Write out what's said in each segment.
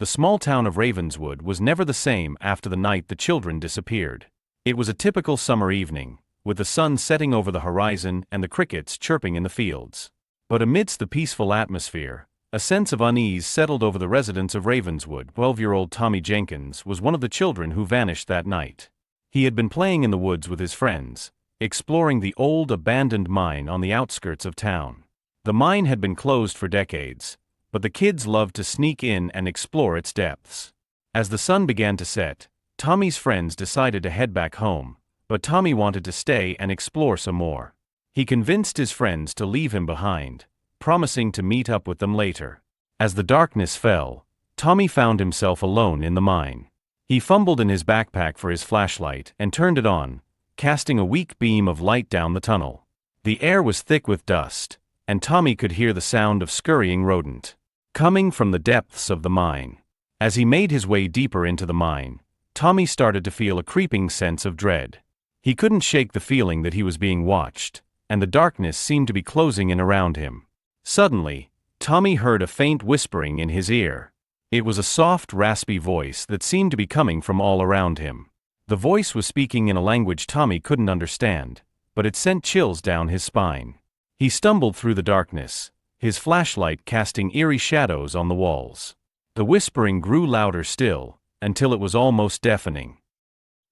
The small town of Ravenswood was never the same after the night the children disappeared. It was a typical summer evening, with the sun setting over the horizon and the crickets chirping in the fields. But amidst the peaceful atmosphere, a sense of unease settled over the residents of Ravenswood. 12-year-old Tommy Jenkins was one of the children who vanished that night. He had been playing in the woods with his friends, exploring the old abandoned mine on the outskirts of town. The mine had been closed for decades, but the kids loved to sneak in and explore its depths. As the sun began to set, Tommy's friends decided to head back home, but Tommy wanted to stay and explore some more. He convinced his friends to leave him behind, promising to meet up with them later. As the darkness fell, Tommy found himself alone in the mine. He fumbled in his backpack for his flashlight and turned it on, casting a weak beam of light down the tunnel. The air was thick with dust, and Tommy could hear the sound of scurrying rodent coming from the depths of the mine. As he made his way deeper into the mine, Tommy started to feel a creeping sense of dread. He couldn't shake the feeling that he was being watched, and the darkness seemed to be closing in around him. Suddenly, Tommy heard a faint whispering in his ear. It was a soft, raspy voice that seemed to be coming from all around him. The voice was speaking in a language Tommy couldn't understand, but it sent chills down his spine. He stumbled through the darkness, his flashlight casting eerie shadows on the walls. The whispering grew louder still, until it was almost deafening.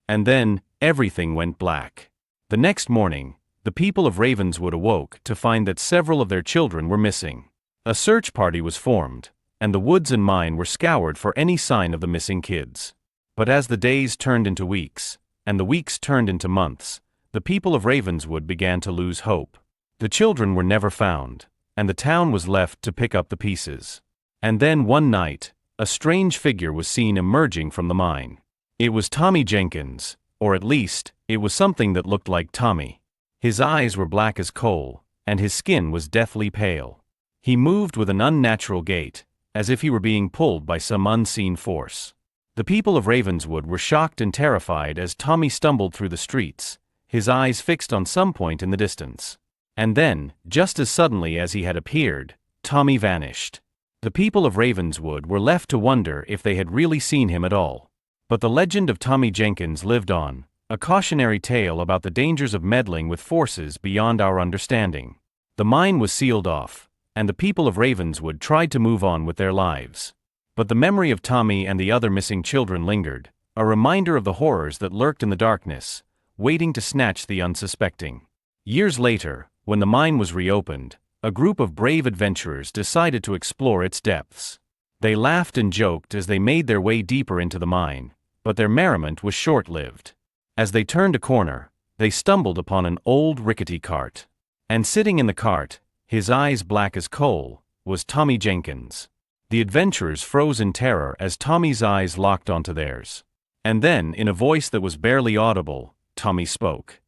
And then, everything went black. The next morning, the people of Ravenswood awoke to find that several of their children were missing. A search party was formed, and the woods and mine were scoured for any sign of the missing kids. But as the days turned into weeks, and the weeks turned into months, the people of Ravenswood began to lose hope. The children were never found, and the town was left to pick up the pieces. And then one night, a strange figure was seen emerging from the mine. It was Tommy Jenkins, or at least, it was something that looked like Tommy. His eyes were black as coal, and his skin was deathly pale. He moved with an unnatural gait, as if he were being pulled by some unseen force. The people of Ravenswood were shocked and terrified as Tommy stumbled through the streets, his eyes fixed on some point in the distance. And then, just as suddenly as he had appeared, Tommy vanished. The people of Ravenswood were left to wonder if they had really seen him at all. But the legend of Tommy Jenkins lived on, a cautionary tale about the dangers of meddling with forces beyond our understanding. The mine was sealed off, and the people of Ravenswood tried to move on with their lives. But the memory of Tommy and the other missing children lingered, a reminder of the horrors that lurked in the darkness, waiting to snatch the unsuspecting. Years later, when the mine was reopened, a group of brave adventurers decided to explore its depths. They laughed and joked as they made their way deeper into the mine, but their merriment was short-lived. As they turned a corner, they stumbled upon an old rickety cart. And sitting in the cart, his eyes black as coal, was Tommy Jenkins. The adventurers froze in terror as Tommy's eyes locked onto theirs. And then, in a voice that was barely audible, Tommy spoke.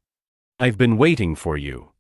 "I've been waiting for you."